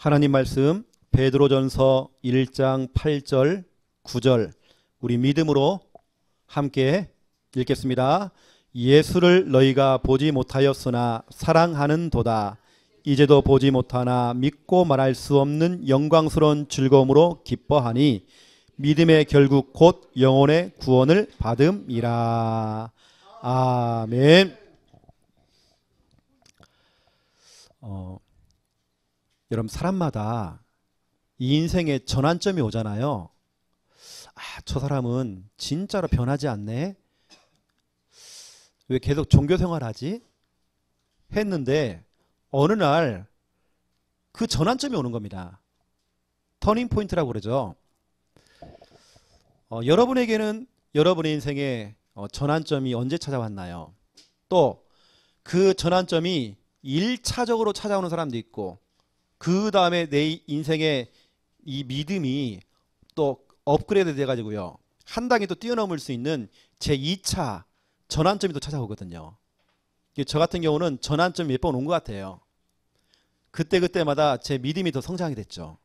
하나님 말씀 베드로전서 1장 8절 9절 우리 믿음으로 함께 읽겠습니다. 예수를 너희가 보지 못하였으나 사랑하는 도다. 이제도 보지 못하나 믿고 말할 수 없는 영광스러운 즐거움으로 기뻐하니 믿음의 결국 곧 영혼의 구원을 받음이라. 아멘. 여러분, 사람마다 이 인생의 전환점이 오잖아요. 저 사람은 진짜로 변하지 않네? 왜 계속 종교 생활하지? 했는데 어느 날 그 전환점이 오는 겁니다. 터닝 포인트라고 그러죠. 여러분에게는 여러분의 인생의 전환점이 언제 찾아왔나요? 또 그 전환점이 1차적으로 찾아오는 사람도 있고, 그 다음에 내 인생의 이 믿음이 또 업그레이드 돼가지고요, 한 단계 또 뛰어넘을 수 있는 제2차 전환점이 또 찾아오거든요. 저 같은 경우는 전환점이 몇 번 온 것 같아요. 그때마다 제 믿음이 더 성장이 됐죠.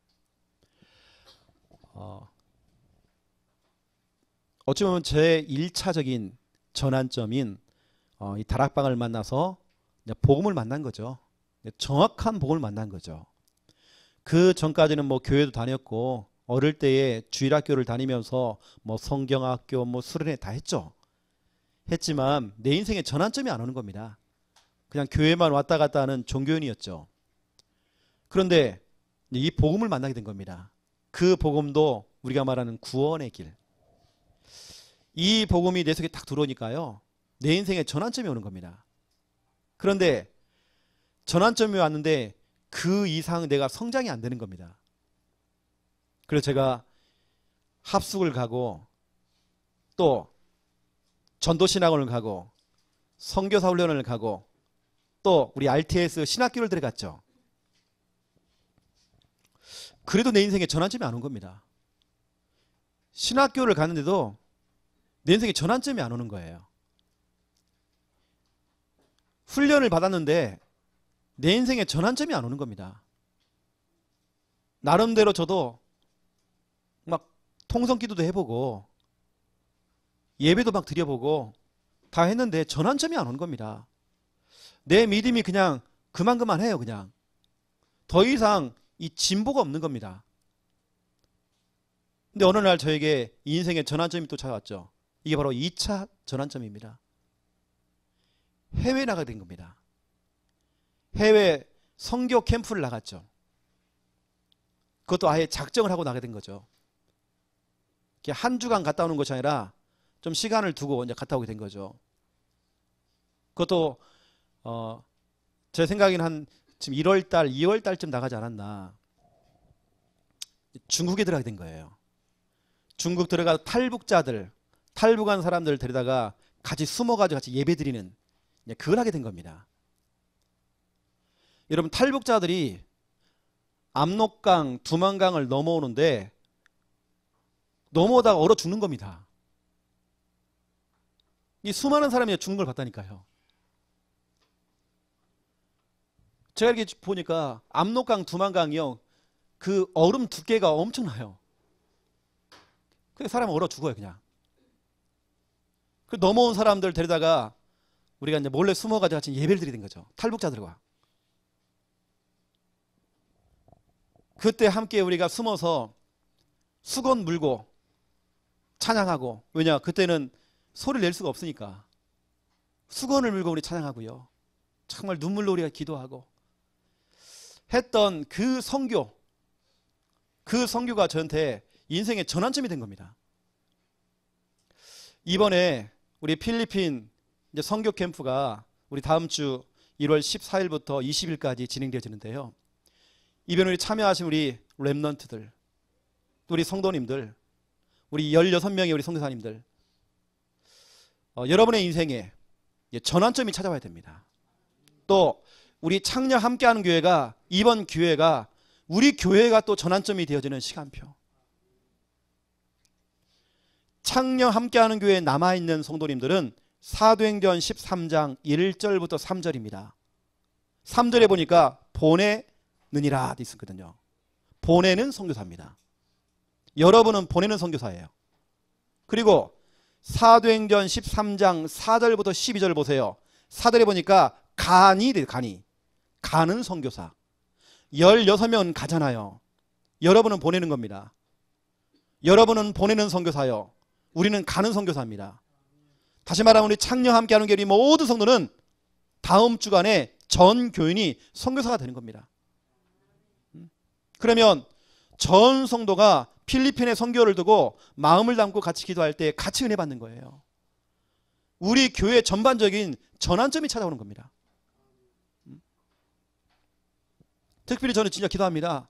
어찌 보면 제 1차적인 전환점인 이 다락방을 만나서 복음을 만난 거죠. 정확한 복음을 만난 거죠. 그 전까지는 뭐 교회도 다녔고, 어릴 때에 주일학교를 다니면서 뭐 성경학교, 뭐 수련회 다 했죠. 했지만 내 인생에 전환점이 안 오는 겁니다. 그냥 교회만 왔다 갔다 하는 종교인이었죠. 그런데 이 복음을 만나게 된 겁니다. 그 복음도 우리가 말하는 구원의 길. 이 복음이 내 속에 딱 들어오니까요, 내 인생에 전환점이 오는 겁니다. 그런데 전환점이 왔는데 그 이상 내가 성장이 안 되는 겁니다. 그래서 제가 합숙을 가고, 또 전도신학원을 가고, 선교사 훈련을 가고, 또 우리 RTS 신학교를 들어갔죠. 그래도 내 인생에 전환점이 안 온 겁니다. 신학교를 갔는데도 내 인생에 전환점이 안 오는 거예요. 훈련을 받았는데 내 인생에 전환점이 안 오는 겁니다. 나름대로 저도 막 통성기도도 해보고 예배도 막 드려보고 다 했는데 전환점이 안 오는 겁니다. 내 믿음이 그냥 그만해요. 그냥 더 이상 이 진보가 없는 겁니다. 근데 어느 날 저에게 이 인생의 전환점이 또 찾아왔죠. 이게 바로 2차 전환점입니다. 해외에 나가게 된 겁니다. 해외 선교 캠프를 나갔죠. 그것도 아예 작정을 하고 나가게 된 거죠. 한 주간 갔다 오는 것이 아니라 좀 시간을 두고 이제 갔다 오게 된 거죠. 그것도 제 생각에는 한 지금 1월달, 2월달쯤 나가지 않았나. 중국에 들어가게 된 거예요. 중국 들어가 탈북한 사람들을 데려다가 같이 숨어가지고 같이 예배드리는, 그걸 하게 된 겁니다. 여러분, 탈북자들이 압록강, 두만강을 넘어오는데 넘어오다가 얼어 죽는 겁니다. 이 수많은 사람이 죽는 걸 봤다니까요. 제가 이렇게 보니까 압록강, 두만강이요, 그 얼음 두께가 엄청나요. 그래서 사람은 얼어 죽어요, 그냥. 그 넘어온 사람들 데려다가 우리가 이제 몰래 숨어가지고 같이 예배를 드리는 거죠. 탈북자들과. 그때 함께 우리가 숨어서 수건 물고 찬양하고, 왜냐, 그때는 소리를 낼 수가 없으니까 수건을 물고 우리 찬양하고요, 정말 눈물로 우리가 기도하고 했던 그 선교가 저한테 인생의 전환점이 된 겁니다. 이번에 우리 필리핀 이제 선교 캠프가 우리 다음 주 1월 14일부터 20일까지 진행되어지는데요. 이번에 우리 참여하신 우리 렘넌트들, 우리 성도님들, 우리 16명의 우리 선교사님들, 여러분의 인생에 전환점이 찾아와야 됩니다. 또 우리 창녀 함께하는 교회가, 이번 기회가 우리 교회가 또 전환점이 되어지는 시간표. 창녀 함께하는 교회에 남아있는 성도님들은 사도행전 13장 1절부터 3절입니다. 3절에 보니까 보내느니라 돼 있었거든요. 보내는 선교사입니다. 여러분은 보내는 선교사예요. 그리고 사도행전 13장 4절부터 12절 보세요. 4절에 보니까 간이 돼요. 가는 선교사. 16명은 가잖아요. 여러분은 보내는 겁니다. 여러분은 보내는 선교사요. 우리는 가는 선교사입니다. 다시 말하면 우리 창녕 함께하는 교회 모든 성도는 다음 주간에 전 교인이 선교사가 되는 겁니다. 그러면 전 성도가 필리핀의 선교를 두고 마음을 담고 같이 기도할 때 같이 은혜 받는 거예요. 우리 교회 전반적인 전환점이 찾아오는 겁니다. 특별히 저는 진짜 기도합니다.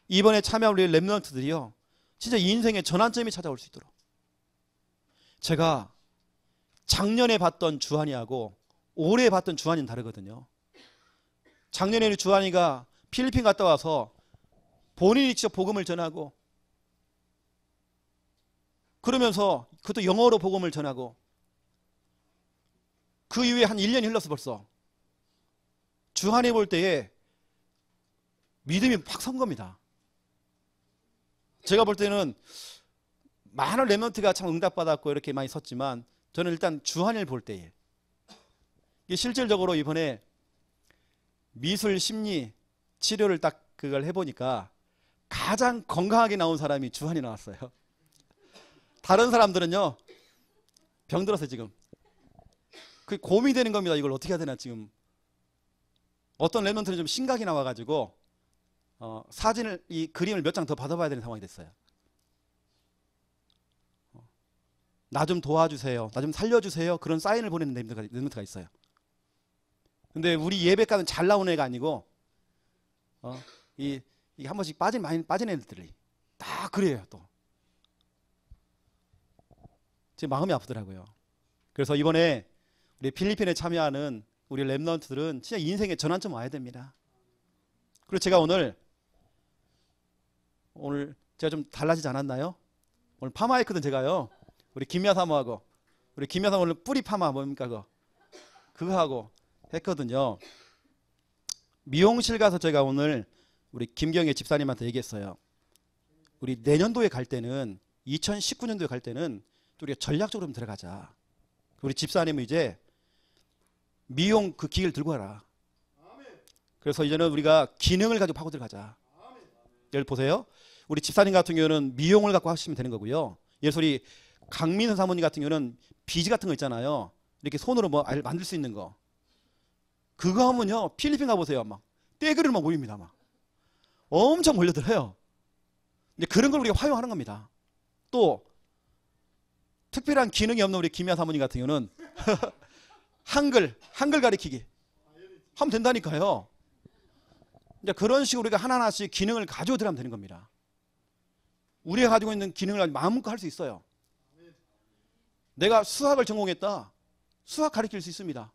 이번에 참여한 우리 렘넌트들이요, 진짜 인생의 전환점이 찾아올 수 있도록. 제가 작년에 봤던 주한이하고 올해 봤던 주한이는 다르거든요. 작년에는 주한이가 필리핀 갔다 와서 본인이 직접 복음을 전하고, 그러면서 그것도 영어로 복음을 전하고, 그 이후에 한 1년이 흘렀어. 벌써 주한이 볼 때에 믿음이 확 선 겁니다. 제가 볼 때는 많은 렘넌트가 참 응답받았고 이렇게 많이 섰지만, 저는 일단 주한이를 볼 때에 실질적으로 이번에 미술 심리 치료를 딱 그걸 해보니까 가장 건강하게 나온 사람이 주한이 나왔어요. 다른 사람들은요, 병들었어요. 지금 그 고민이 되는 겁니다. 이걸 어떻게 해야 되나. 지금 어떤 렘넌트는 좀 심각이 나와가지고 사진을, 이 그림을 몇 장 더 받아봐야 되는 상황이 됐어요. 나 좀 도와주세요, 나 좀 살려주세요, 그런 사인을 보내는 렘넌트가 있어요. 근데 우리 예배가는 잘 나오는 애가 아니고 이게 한 번씩 많이 빠진 애들이 다 그래요. 또 제 마음이 아프더라고요. 그래서 이번에 우리 필리핀에 참여하는 우리 렘넌트들은 진짜 인생의 전환점 와야 됩니다. 그리고 제가 오늘 제가 좀 달라지지 않았나요? 오늘 파마했거든. 제가요, 우리 김야 사모하고, 우리 김야 사모 오늘 뿌리 파마 뭡니까 그거 하고 했거든요. 미용실 가서 제가 오늘 우리 김경애 집사님한테 얘기했어요. 우리 내년도에 갈 때는, 2019년도에 갈 때는 또 우리가 전략적으로 좀 들어가자. 우리 집사님은 이제 미용 그 기계를 들고 가라. 그래서 이제는 우리가 기능을 가지고 파고 들어가자. 예를 보세요. 우리 집사님 같은 경우는 미용을 갖고 하시면 되는 거고요. 예를 들어 우리 강민선 사모님 같은 경우는 비즈 같은 거 있잖아요. 이렇게 손으로 뭐 만들 수 있는 거. 그거 하면요, 필리핀 가보세요. 막 떼그를 막 모입니다. 막 엄청 몰려들어요. 근데 그런 걸 우리가 활용하는 겁니다. 또 특별한 기능이 없는 우리 김야 사모님 같은 경우는 한글 가리키기 하면 된다니까요. 이제 그런 식으로 우리가 하나하나씩 기능을 가지고 들어가면 되는 겁니다. 우리가 가지고 있는 기능을 마음껏 할 수 있어요. 내가 수학을 전공했다, 수학 가르칠 수 있습니다.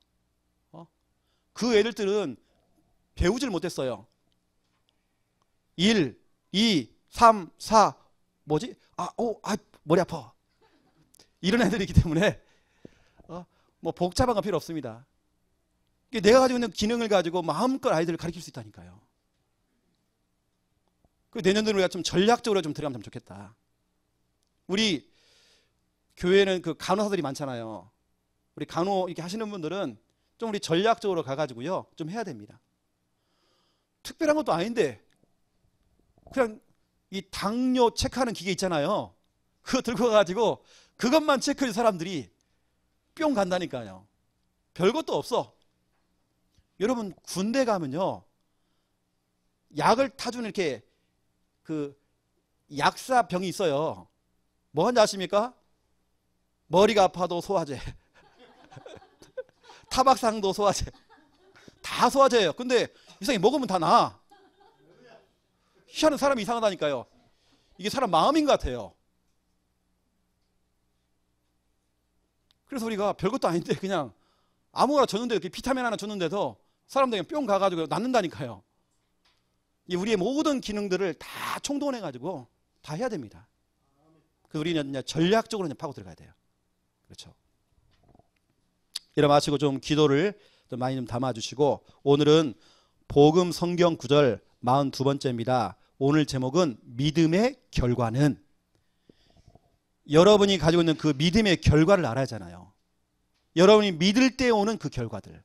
그 애들들은 배우질 못했어요. 1, 2, 3, 4 뭐지? 머리 아파. 이런 애들이 있기 때문에 뭐 복잡한 건 필요 없습니다. 내가 가지고 있는 기능을 가지고 마음껏 아이들을 가르칠 수 있다니까요. 그 내년도에 우리가 좀 전략적으로 좀 들어가면 좀 좋겠다. 우리 교회는 그 간호사들이 많잖아요. 우리 간호 이렇게 하시는 분들은 좀 우리 전략적으로 가가지고요, 좀 해야 됩니다. 특별한 것도 아닌데 그냥 이 당뇨 체크하는 기계 있잖아요. 그거 들고 가가지고 그것만 체크해서 사람들이 뿅 간다니까요. 별것도 없어. 여러분 군대 가면요, 약을 타주는 이렇게 그 약사병이 있어요. 뭐 하는지 아십니까? 머리가 아파도 소화제, 타박상도 소화제, 다 소화제예요. 근데 이상하게 먹으면 다 나아. 희한한 사람이 이상하다니까요. 이게 사람 마음인 것 같아요. 그래서 우리가 별것도 아닌데 그냥 아무거나 줬는데, 이렇게 비타민 하나 줬는데도 사람들이 뿅 가가지고 낫는다니까요. 이 우리의 모든 기능들을 다 총동원해가지고 다 해야 됩니다. 그래서 우리는 전략적으로 파고 들어가야 돼요. 그렇죠. 이러 마치고 좀 기도를 좀 많이 좀 담아주시고, 오늘은 복음 성경 구절 42번째입니다. 오늘 제목은 믿음의 결과는, 여러분이 가지고 있는 그 믿음의 결과를 알아야 하잖아요. 여러분이 믿을 때 오는 그 결과들.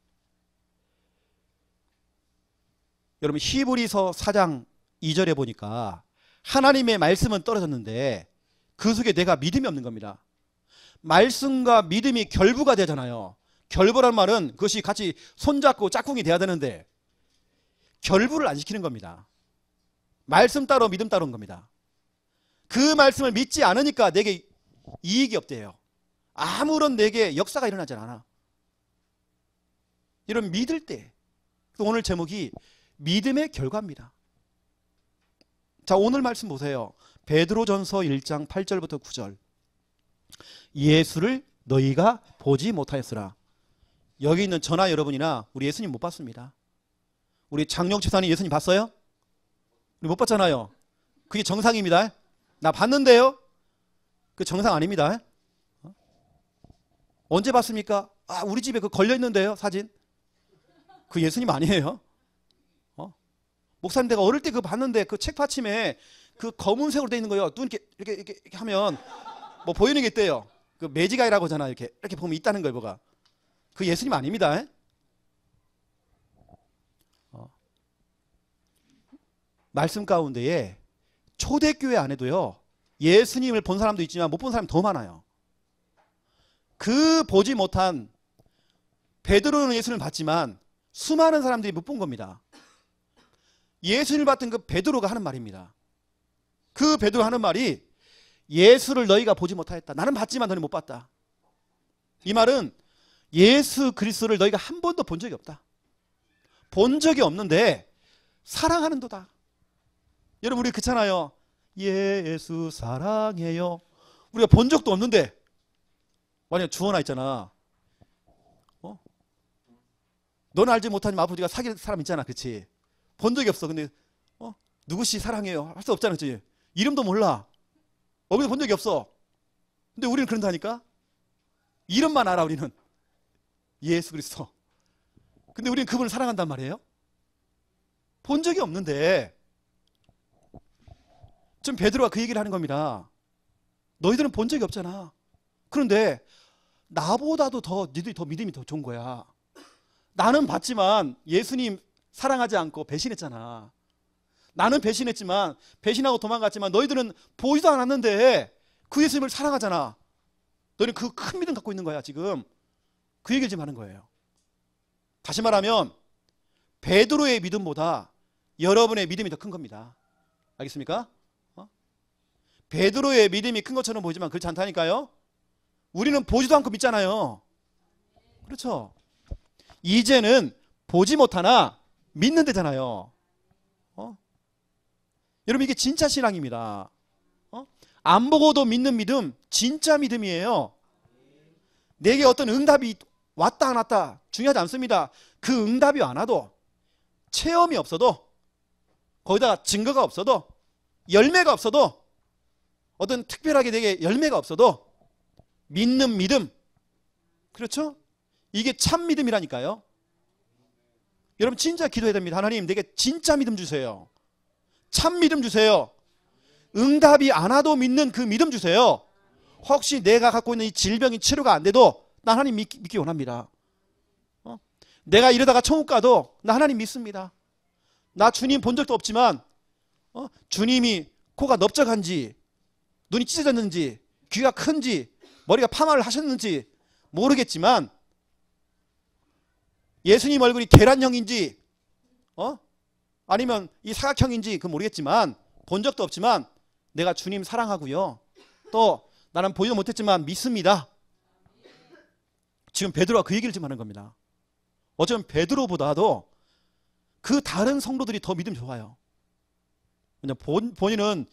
여러분 히브리서 4장 2절에 보니까 하나님의 말씀은 떨어졌는데 그 속에 내가 믿음이 없는 겁니다. 말씀과 믿음이 결부가 되잖아요. 결부란 말은 그것이 같이 손잡고 짝꿍이 돼야 되는데 결부를 안 시키는 겁니다. 말씀 따로 믿음 따로인 겁니다. 그 말씀을 믿지 않으니까 내게 이익이 없대요. 아무런 내게 역사가 일어나지 않아. 이런 믿을 때. 오늘 제목이 믿음의 결과입니다. 자, 오늘 말씀 보세요. 베드로전서 1장 8절부터 9절. 예수를 너희가 보지 못하였으나. 여기 있는 저나 여러분이나 우리 예수님 못 봤습니다. 우리 장영 집사님 예수님 봤어요? 우리 못 봤잖아요. 그게 정상입니다. 나 봤는데요? 그 정상 아닙니다. 언제 봤습니까? 아, 우리 집에 그 걸려있는데요, 사진. 그 예수님 아니에요. 목사님 내가 어릴 때 그거 봤는데 그 책받침에 그 검은색으로 돼 있는 거예요. 눈 이렇게 하면 뭐 보이는 게 있대요. 그 매지가이라고 하잖아요. 이렇게 보면 있다는 거예요, 뭐가. 그 예수님 아닙니다. 말씀 가운데에 초대교회 안에도요, 예수님을 본 사람도 있지만 못 본 사람이 더 많아요. 그 보지 못한 베드로는 예수님을 봤지만 수많은 사람들이 못 본 겁니다. 예수님을 봤던 그 베드로가 하는 말입니다. 그 베드로 하는 말이 예수를 너희가 보지 못하였다. 나는 봤지만 너는 못 봤다. 이 말은 예수 그리스도를 너희가 한 번도 본 적이 없다. 본 적이 없는데 사랑하는도다. 여러분 우리 그렇잖아요. 예수 사랑해요. 우리가 본 적도 없는데 만약 주원아 있잖아. 너는 알지 못하지만 아버지가 사귈 사람 있잖아. 그렇지? 본 적이 없어. 근데 누구씨 사랑해요 할 수 없잖아. 그렇지? 이름도 몰라. 얼굴도 본 적이 없어. 근데 우리는 그런다니까. 이름만 알아. 우리는 예수 그리스도. 근데 우리는 그분을 사랑한단 말이에요. 본 적이 없는데 지금 베드로가 그 얘기를 하는 겁니다. 너희들은 본 적이 없잖아. 그런데 나보다도 너희들이 더 믿음이 더 좋은 거야. 나는 봤지만 예수님 사랑하지 않고 배신했잖아. 나는 배신했지만 배신하고 도망갔지만 너희들은 보지도 않았는데 그 예수님을 사랑하잖아. 너희는 그 큰 믿음 갖고 있는 거야 지금. 그 얘기를 지금 하는 거예요. 다시 말하면 베드로의 믿음보다 여러분의 믿음이 더 큰 겁니다. 알겠습니까? 베드로의 믿음이 큰 것처럼 보이지만 그렇지 않다니까요. 우리는 보지도 않고 믿잖아요. 그렇죠? 이제는 보지 못하나 믿는 데잖아요. 여러분 이게 진짜 신앙입니다. 안 보고도 믿는 믿음 진짜 믿음이에요. 내게 어떤 응답이 왔다 안 왔다 중요하지 않습니다. 그 응답이 안 와도 체험이 없어도 거기다가 증거가 없어도 열매가 없어도 어떤 특별하게 내게 열매가 없어도 믿는 믿음. 그렇죠? 이게 참 믿음이라니까요. 여러분 진짜 기도해야 됩니다. 하나님 내게 진짜 믿음 주세요. 참 믿음 주세요. 응답이 안 와도 믿는 그 믿음 주세요. 혹시 내가 갖고 있는 이 질병이 치료가 안 돼도 나 하나님 믿기 원합니다. 내가 이러다가 천국 가도 나 하나님 믿습니다. 나 주님 본 적도 없지만 주님이 코가 넓적한지 눈이 찢어졌는지 귀가 큰지 머리가 파마를 하셨는지 모르겠지만 예수님 얼굴이 계란형인지 아니면 이 사각형인지 그건 모르겠지만 본 적도 없지만 내가 주님 사랑하고요. 또 나는 보지도 못했지만 믿습니다. 지금 베드로가 그 얘기를 지금 하는 겁니다. 어쩌면 베드로보다도 그 다른 성도들이 더 믿음이 좋아요. 본인은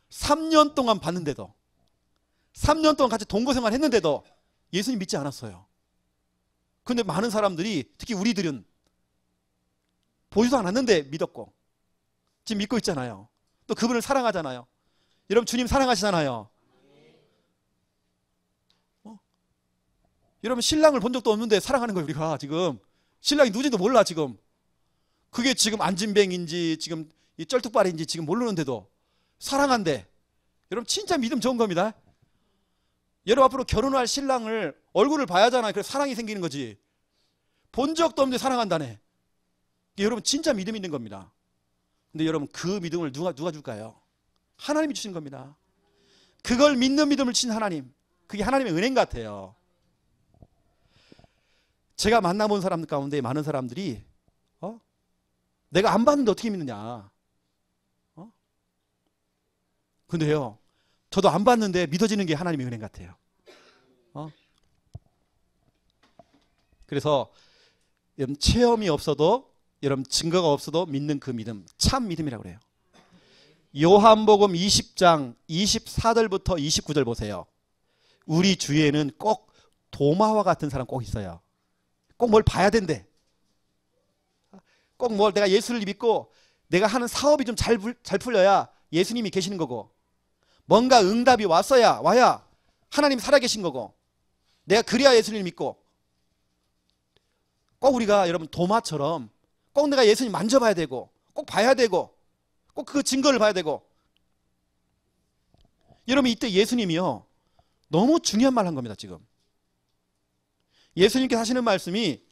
3년 동안 봤는데도 3년 동안 같이 동거생활 했는데도 예수님 믿지 않았어요. 그런데 많은 사람들이 특히 우리들은 보지도 않았는데 믿었고 지금 믿고 있잖아요. 또 그분을 사랑하잖아요. 여러분 주님 사랑하시잖아요. 여러분 신랑을 본 적도 없는데 사랑하는 거예요. 우리가 지금 신랑이 누군지도 몰라 지금. 그게 지금 안진뱅인지 지금 이 쩔뚝발인지 지금 모르는데도 사랑한대. 여러분 진짜 믿음 좋은 겁니다. 여러분 앞으로 결혼할 신랑을 얼굴을 봐야 하잖아요. 그래서 사랑이 생기는 거지. 본 적도 없는데 사랑한다네. 여러분 진짜 믿음 있는 겁니다. 근데 여러분 그 믿음을 누가 줄까요? 하나님이 주신 겁니다. 그걸 믿는 믿음을 주신 하나님. 그게 하나님의 은행 같아요. 제가 만나본 사람들 가운데 많은 사람들이 내가 안 봤는데 어떻게 믿느냐. 근데요, 저도 안 봤는데 믿어지는 게 하나님의 은행 같아요. 그래서 여러분 체험이 없어도, 여러분 증거가 없어도 믿는 그 믿음, 참 믿음이라고 그래요. 요한복음 20장 24절부터 29절 보세요. 우리 주위에는 꼭 도마와 같은 사람 꼭 있어요. 꼭 뭘 봐야 된대. 꼭 뭘 내가 예수를 믿고 내가 하는 사업이 좀 잘 풀려야 예수님이 계시는 거고, 뭔가 응답이 와야 하나님 살아계신 거고, 내가 그래야 예수님을 믿고, 꼭 우리가 여러분 도마처럼 꼭 내가 예수님 만져봐야 되고, 꼭 봐야 되고, 꼭 그 증거를 봐야 되고. 여러분 이때 예수님이요 너무 중요한 말 한 겁니다. 지금 예수님께서 하시는 말씀이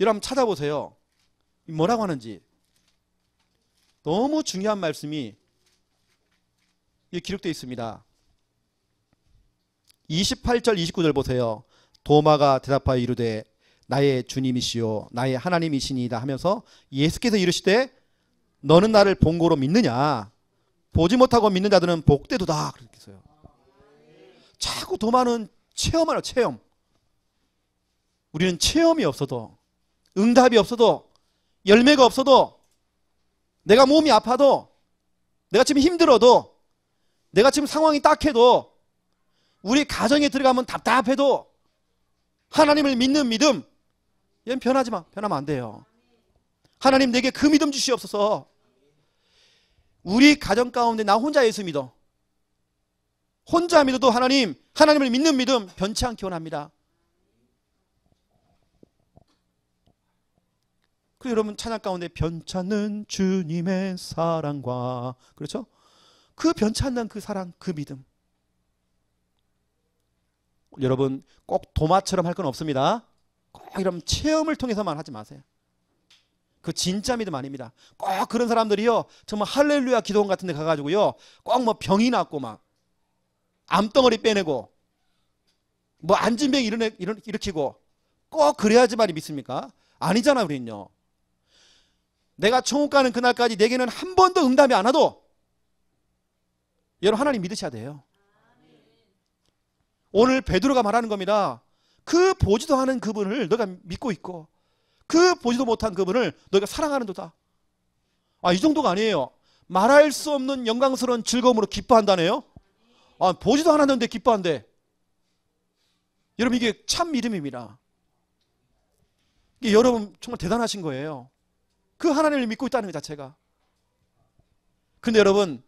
여러분 찾아보세요. 뭐라고 하는지. 너무 중요한 말씀이 기록되어 있습니다. 28절 29절 보세요. 도마가 대답하여 이르되 나의 주님이시요 나의 하나님이시니이다 하면서 예수께서 이르시되 너는 나를 본고로 믿느냐? 보지 못하고 믿는 자들은 복되도다. 그렇게 했어요. 자꾸 도마는 체험하라, 체험. 우리는 체험이 없어도, 응답이 없어도, 열매가 없어도, 내가 몸이 아파도, 내가 지금 힘들어도, 내가 지금 상황이 딱해도, 우리 가정에 들어가면 답답해도 하나님을 믿는 믿음, 얘는 변하면 안 돼요. 하나님 내게 그 믿음 주시옵소서. 우리 가정 가운데 나 혼자 예수 믿어. 혼자 믿어도 하나님을 믿는 믿음 변치 않기 원합니다. 그리고 여러분 찬양 가운데 변찮는 주님의 사랑과, 그렇죠? 그 변찮는 그 사랑, 그 믿음. 여러분 꼭 도마처럼 할 건 없습니다. 꼭 이런 체험을 통해서만 하지 마세요. 그 진짜 믿음 아닙니다. 꼭 그런 사람들이요 정말 할렐루야 기도원 같은 데 가가지고요 꼭 뭐 병이 났고 막 암덩어리 빼내고 뭐 안진병 일으키고 꼭 그래야지만 믿습니까? 아니잖아. 우리는요 내가 천국 가는 그날까지 내게는 한 번도 응답이 안 와도 여러분 하나님 믿으셔야 돼요. 오늘 베드로가 말하는 겁니다. 그 보지도 않은 그분을 너가 믿고 있고 그 보지도 못한 그분을 너희가 사랑하는도다. 이 정도가 아니에요. 말할 수 없는 영광스러운 즐거움으로 기뻐한다네요. 보지도 않았는데 기뻐한대. 여러분 이게 참 믿음입니다. 이게 여러분 정말 대단하신 거예요. 그 하나님을 믿고 있다는 것 자체가. 근데 여러분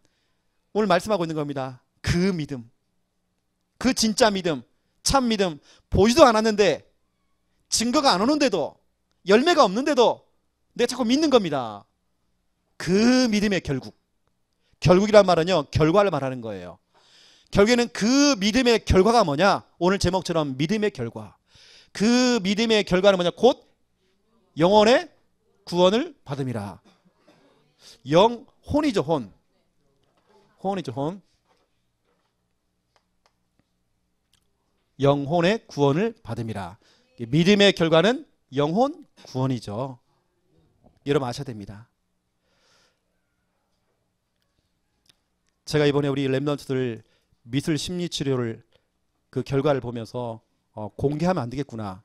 오늘 말씀하고 있는 겁니다. 그 믿음, 그 진짜 믿음, 참 믿음, 보지도 않았는데 증거가 안 오는데도 열매가 없는데도 내가 자꾸 믿는 겁니다. 그 믿음의 결국이란 말은요 결과를 말하는 거예요. 결국에는 그 믿음의 결과가 뭐냐? 오늘 제목처럼 믿음의 결과. 그 믿음의 결과는 뭐냐? 곧 영혼의 구원을 받음이라. 혼이죠. 혼이죠. 혼. 영혼의 구원을 받음이라. 믿음의 결과는 영혼 구원이죠. 여러분 아셔야 됩니다. 제가 이번에 우리 랩런트들 미술 심리치료를 그 결과를 보면서 공개하면 안 되겠구나.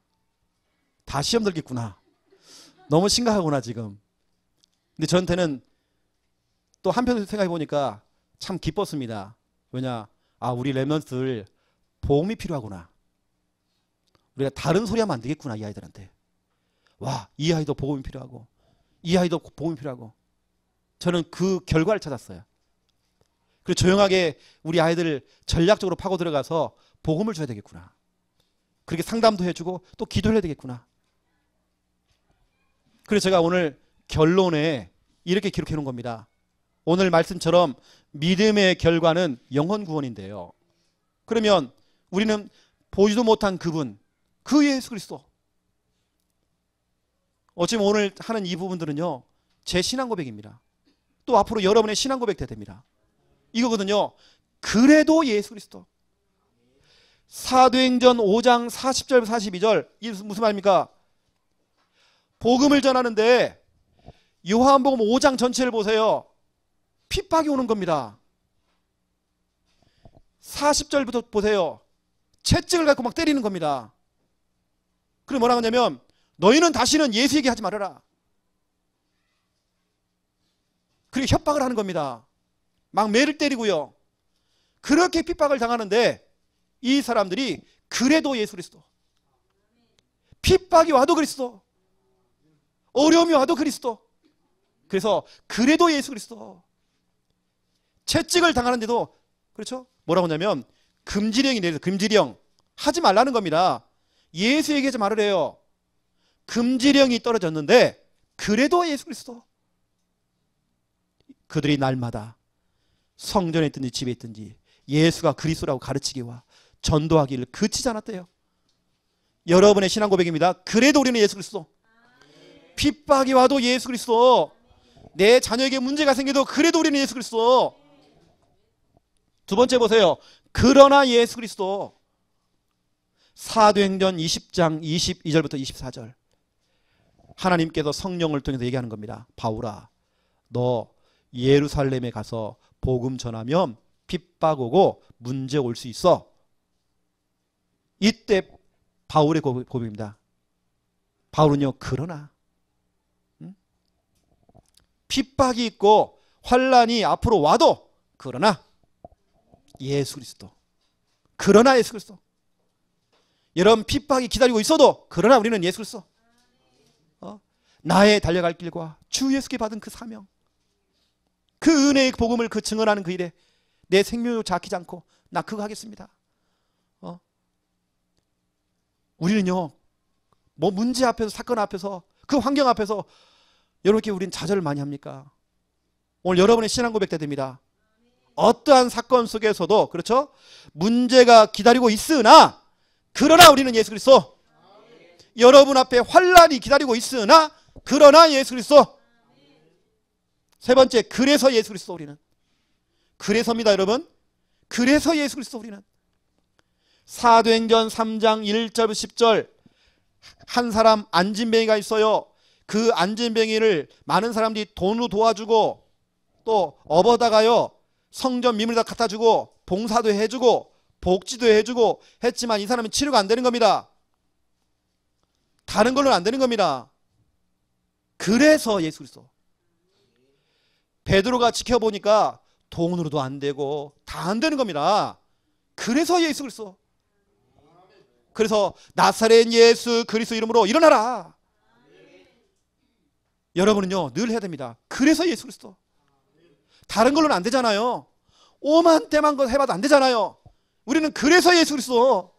다 시험 들겠구나. 너무 심각하구나 지금. 근데 저한테는 또 한편으로 생각해 보니까 참 기뻤습니다. 왜냐? 우리 랩런트들 보험이 필요하구나. 우리가 다른 소리 하면 안 되겠구나 이 아이들한테. 와, 이 아이도 복음이 필요하고 이 아이도 복음이 필요하고. 저는 그 결과를 찾았어요. 그리고 조용하게 우리 아이들을 전략적으로 파고 들어가서 복음을 줘야 되겠구나. 그렇게 상담도 해주고 또 기도를 해야 되겠구나. 그래서 제가 오늘 결론에 이렇게 기록해 놓은 겁니다. 오늘 말씀처럼 믿음의 결과는 영혼 구원인데요. 그러면 우리는 보지도 못한 그분, 그 예수 그리스도. 어쩌면 오늘 하는 이 부분들은요, 제 신앙 고백입니다. 또 앞으로 여러분의 신앙 고백 돼야 됩니다. 이거거든요. 그래도 예수 그리스도. 사도행전 5장 40절 42절, 이게 무슨 말입니까? 복음을 전하는데 요한복음 5장 전체를 보세요. 핍박이 오는 겁니다. 40절부터 보세요. 채찍을 갖고 막 때리는 겁니다. 그리고 뭐라고 하냐면 너희는 다시는 예수 얘기하지 말아라. 그리고 협박을 하는 겁니다. 막 매를 때리고요. 그렇게 핍박을 당하는데 이 사람들이 그래도 예수 그리스도. 핍박이 와도 그리스도. 어려움이 와도 그리스도. 그래서 그래도 예수 그리스도. 채찍을 당하는데도, 그렇죠? 뭐라고 하냐면 금지령이 내려서, 금지령 하지 말라는 겁니다. 예수 얘기하지 말으래요. 금지령이 떨어졌는데 그래도 예수 그리스도. 그들이 날마다 성전에 있든지 집에 있든지 예수가 그리스도라고 가르치기와 전도하기를 그치지 않았대요. 여러분의 신앙 고백입니다. 그래도 우리는 예수 그리스도. 핍박이 와도 예수 그리스도. 내 자녀에게 문제가 생겨도 그래도 우리는 예수 그리스도. 두 번째 보세요. 그러나 예수 그리스도. 사도행전 20장 22절부터 24절. 하나님께서 성령을 통해서 얘기하는 겁니다. 바울아, 너 예루살렘에 가서 복음 전하면 핍박 오고 문제 올 수 있어. 이때 바울의 고백입니다. 바울은요, 그러나 핍박이 있고 환란이 앞으로 와도 그러나 예수 그리스도. 그러나 예수 그리스도. 여러분 핍박이 기다리고 있어도 그러나 우리는 예수 그리스도. 나의 달려갈 길과 주 예수께 받은 그 사명, 그 은혜의 복음을 그 증언하는 그 일에 내 생명을 작히지 않고 나 그거 하겠습니다. 우리는요, 뭐 문제 앞에서, 사건 앞에서, 그 환경 앞에서 여러분께 우리는 좌절을 많이 합니까? 오늘 여러분의 신앙 고백 됩니다. 어떠한 사건 속에서도, 그렇죠? 문제가 기다리고 있으나 그러나 우리는 예수 그리스도. 여러분 앞에 환란이 기다리고 있으나 그러나 예수 그리스도. 세 번째, 그래서 예수 그리스도. 우리는 그래서입니다, 여러분. 그래서 예수 그리스도. 우리는 사도행전 3장 1절부터 10절, 한 사람 안진뱅이가 있어요. 그 안진뱅이를 많은 사람들이 돈으로 도와주고 또 업어다가요 성전 미물에다 갖다 주고 봉사도 해주고 복지도 해주고 했지만 이 사람은 치료가 안 되는 겁니다. 다른 걸로는 안 되는 겁니다. 그래서 예수 그리스도. 베드로가 지켜보니까 돈으로도 안 되고 다 안 되는 겁니다. 그래서 예수 그리스도. 그래서 나사렛 예수 그리스도 이름으로 일어나라. 여러분은요 늘 해야 됩니다. 그래서 예수 그리스도. 다른 걸로는 안 되잖아요. 오만 때만 것 해봐도 안 되잖아요. 우리는 그래서 예수 그리스도.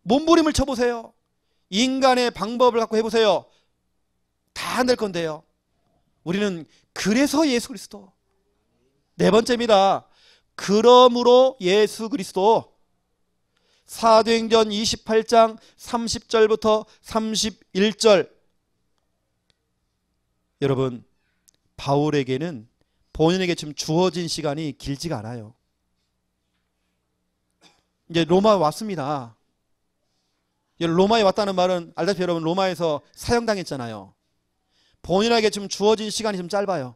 몸부림을 쳐보세요. 인간의 방법을 갖고 해보세요. 다 안 될 건데요. 우리는 그래서 예수 그리스도. 네 번째입니다. 그러므로 예수 그리스도. 사도행전 28장 30절부터 31절. 여러분, 바울에게는 본인에게 지금 주어진 시간이 길지가 않아요. 이제 로마에 왔습니다. 로마에 왔다는 말은 알다시피 여러분 로마에서 사형당했잖아요. 본인에게 지금 주어진 시간이 좀 짧아요.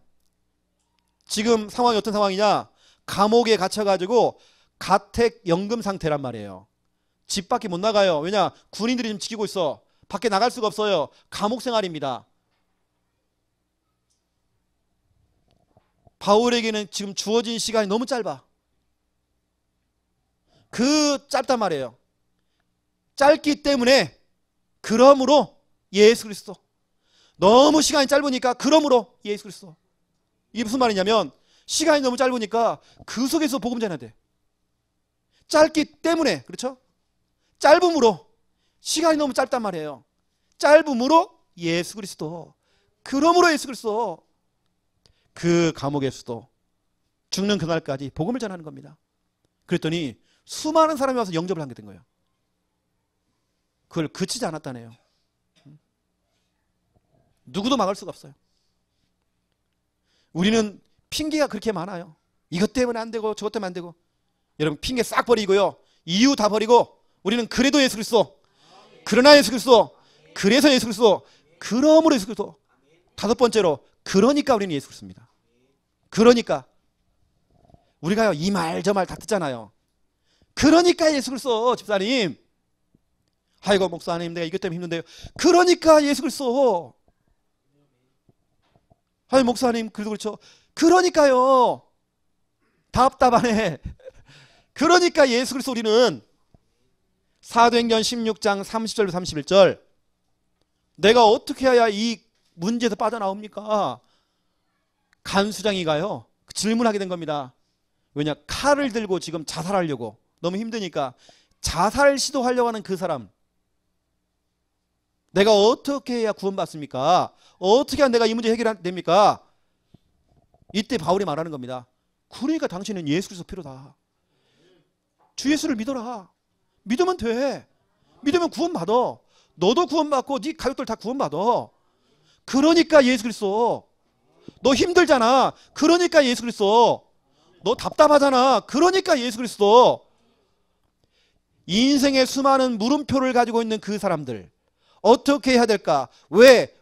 지금 상황이 어떤 상황이냐? 감옥에 갇혀가지고 가택연금 상태란 말이에요. 집 밖에 못 나가요. 왜냐? 군인들이 지금 지키고 있어. 밖에 나갈 수가 없어요. 감옥 생활입니다. 바울에게는 지금 주어진 시간이 너무 짧아. 그 짧단 말이에요. 짧기 때문에 그러므로 예수 그리스도. 너무 시간이 짧으니까 그러므로 예수 그리스도. 이게 무슨 말이냐면 시간이 너무 짧으니까 그 속에서 복음 전해야 돼. 짧기 때문에, 그렇죠? 짧음으로, 시간이 너무 짧단 말이에요. 짧음으로 예수 그리스도. 그러므로 예수 그리스도. 그 감옥에서도 죽는 그날까지 복음을 전하는 겁니다. 그랬더니 수많은 사람이 와서 영접을 하게 된 거예요. 그걸 그치지 않았다네요. 누구도 막을 수가 없어요. 우리는 핑계가 그렇게 많아요. 이것 때문에 안 되고 저것 때문에 안 되고. 여러분 핑계 싹 버리고요. 이유 다 버리고 우리는 그래도 예수 그리스도. 그러나 예수 그리스도. 그래서 예수 그리스도. 그러므로 예수 그리스도. 다섯 번째로 그러니까 우리는 예수 그리스도입니다. 그러니까 우리가요 이 말 저 말 다 듣잖아요. 그러니까 예수 그리스도. 집사님, 아이고 목사님 내가 이것 때문에 힘든데요. 그러니까 예수 그리스도. 아이 목사님 그래도 그렇죠. 그러니까요. 답답하네. 그러니까 예수 그리스도. 우리는 사도행전 16장 30절부터 31절 내가 어떻게 해야 이 문제에서 빠져나옵니까? 간수장이가요 질문하게 된 겁니다. 왜냐, 칼을 들고 지금 자살하려고 너무 힘드니까 자살 시도하려고 하는 그 사람, 내가 어떻게 해야 구원받습니까? 어떻게 해야 내가 이 문제 해결됩니까? 이때 바울이 말하는 겁니다. 그러니까 당신은 예수 그리스도 필요다. 주 예수를 믿어라. 믿으면 돼. 믿으면 구원받아. 너도 구원받고 네 가족들 다 구원받아. 그러니까 예수 그리스도. 너 힘들잖아. 그러니까 예수 그리스도. 너 답답하잖아. 그러니까 예수 그리스도. 인생의 수많은 물음표를 가지고 있는 그 사람들, 어떻게 해야 될까? 왜?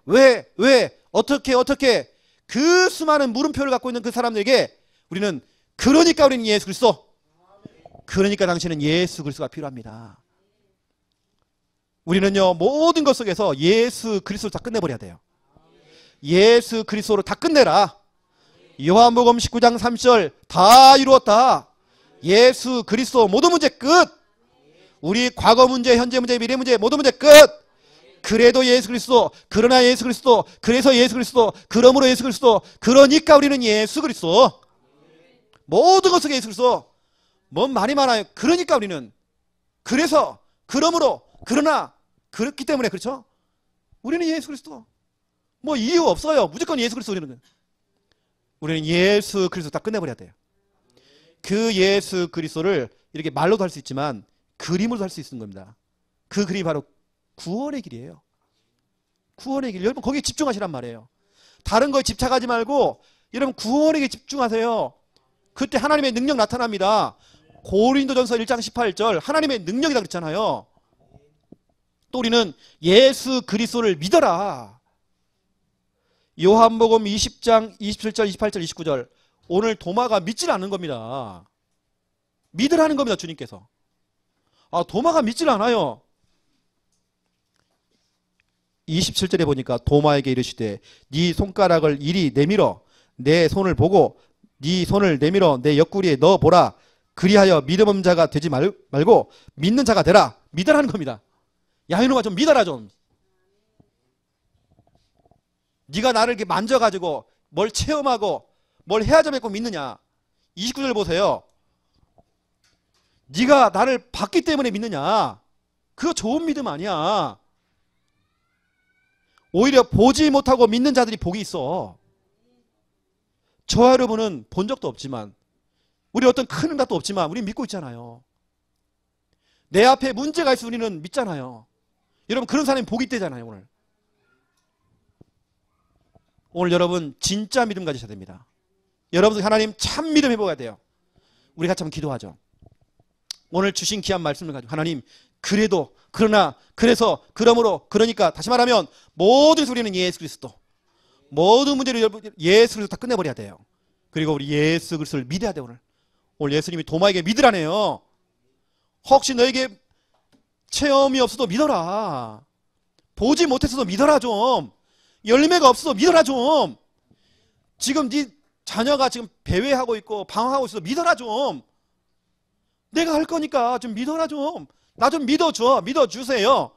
어떻게? 그 수많은 물음표를 갖고 있는 그 사람들에게 우리는 그러니까 우리는 예수 그리스도. 그러니까 당신은 예수 그리스도가 필요합니다. 우리는요 모든 것 속에서 예수 그리스도를 다 끝내버려야 돼요. 예수 그리스도로 다 끝내라. 요한복음 19장 30절 다 이루었다. 예수 그리스도 모든 문제 끝. 우리 과거 문제, 현재 문제, 미래 문제 모든 문제 끝. 그래도 예수 그리스도, 그러나 예수 그리스도, 그래서 예수 그리스도, 그러므로 예수 그리스도, 그러니까 우리는 예수 그리스도. 모든 것 속에 예수 그리스도. 뭔 말이 많아요. 그러니까 우리는, 그래서, 그러므로, 그러나, 그렇기 때문에, 그렇죠? 우리는 예수 그리스도. 뭐 이유 없어요. 무조건 예수 그리스도. 우리는 예수 그리스도 다 끝내버려야 돼요. 그 예수 그리스도를 이렇게 말로도 할 수 있지만 그림으로도 할 수 있는 겁니다. 그 그림이 바로 구원의 길이에요. 구원의 길. 여러분 거기에 집중하시란 말이에요. 다른 거에 집착하지 말고 여러분 구원에게 집중하세요. 그때 하나님의 능력 나타납니다. 고린도전서 1장 18절 하나님의 능력이다 그랬잖아요. 또 우리는 예수 그리스도를 믿어라. 요한복음 20장 27절 28절 29절 오늘 도마가 믿질 않는 겁니다. 믿으라는 겁니다. 주님께서. 아, 도마가 믿질 않아요. 27절에 보니까 도마에게 이르시되 네 손가락을 이리 내밀어 내 손을 보고 네 손을 내밀어 내 옆구리에 넣어보라. 그리하여 믿음 없는 자가 되지 말고 믿는 자가 되라. 믿으라는 겁니다. 야 이놈아 좀 믿어라 좀. 네가 나를 이렇게 만져가지고 뭘 체험하고 뭘 해야지 믿고 믿느냐. 29절 보세요. 네가 나를 봤기 때문에 믿느냐. 그거 좋은 믿음 아니야. 오히려 보지 못하고 믿는 자들이 복이 있어. 저와 여러분은 본 적도 없지만 우리 어떤 큰 응답도 없지만 우리 믿고 있잖아요. 내 앞에 문제가 있어 우리는 믿잖아요. 여러분 그런 사람이 복이 있대잖아요. 오늘 여러분 진짜 믿음 가지셔야 됩니다. 여러분 하나님 참 믿음 해보아야 돼요. 우리 같이 한번 기도하죠. 오늘 주신 귀한 말씀을 가지고 하나님 그래도 그러나 그래서 그러므로 그러니까 다시 말하면 모든 소리는 예수 그리스도. 모든 문제를 예수 그리스도 다 끝내버려야 돼요. 그리고 우리 예수 그리스도를 믿어야 돼요. 오늘 예수님이 도마에게 믿으라네요. 혹시 너에게 체험이 없어도 믿어라. 보지 못했어도 믿어라 좀. 열매가 없어도 믿어라 좀. 지금 네 자녀가 지금 배회하고 있고 방황하고 있어도 믿어라 좀. 내가 할 거니까 좀 믿어라 좀. 나 좀 믿어줘. 믿어주세요.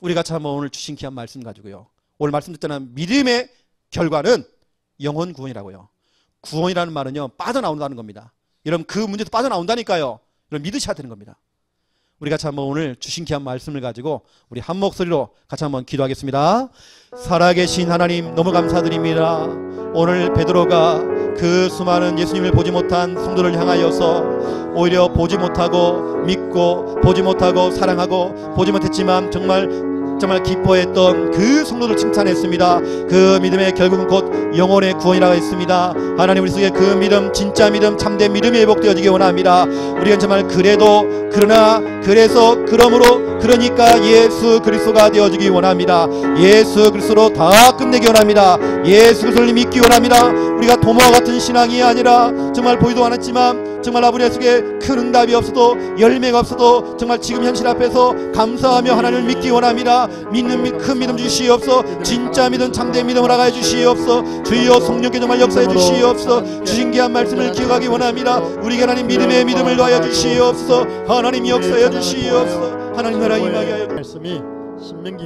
우리 같이 한번 오늘 주신 귀한 말씀 가지고요. 오늘 말씀 듣잖아요. 믿음의 결과는 영혼 구원이라고요. 구원이라는 말은요. 빠져나온다는 겁니다. 여러분 그 문제도 빠져나온다니까요. 여러분 믿으셔야 되는 겁니다. 우리 같이 한번 오늘 주신 귀한 말씀을 가지고 우리 한 목소리로 같이 한번 기도하겠습니다. 살아계신 하나님 너무 감사드립니다. 오늘 베드로가 그 수많은 예수님을 보지 못한 성도를 향하여서 오히려 보지 못하고 믿고 보지 못하고 사랑하고 보지 못했지만 정말 기뻐했던 그 성도를 칭찬했습니다. 그 믿음의 결국은 곧 영혼의 구원이라고 했습니다. 하나님 우리 속에 그 믿음, 진짜 믿음, 참된 믿음이 회복되어지기 원합니다. 우리가 정말 그래도 그러나 그래서 그러므로 그러니까 예수 그리스도가 되어지기 원합니다. 예수 그리스도로 다 끝내기 원합니다. 예수 그리스도를 믿기 원합니다. 우리가 도모와 같은 신앙이 아니라 정말 보이도 않았지만 정말 아버지 속에 큰 응답이 없어도 열매가 없어도 정말 지금 현실 앞에서 감사하며 하나님을 믿기 원합니다. 믿는 큰 믿음 주시옵소. 진짜 믿음 참된 믿음을 알아가 주시옵소. 주여 성령께 정말 역사해 주시옵소. 주신 귀한 말씀을 기억하기 원합니다. 우리가 하나님 믿음의 믿음을 더하여 주시옵소. 하나님 역사해 주시옵소. 하나님 나라 임하게 하여 말씀이 신명기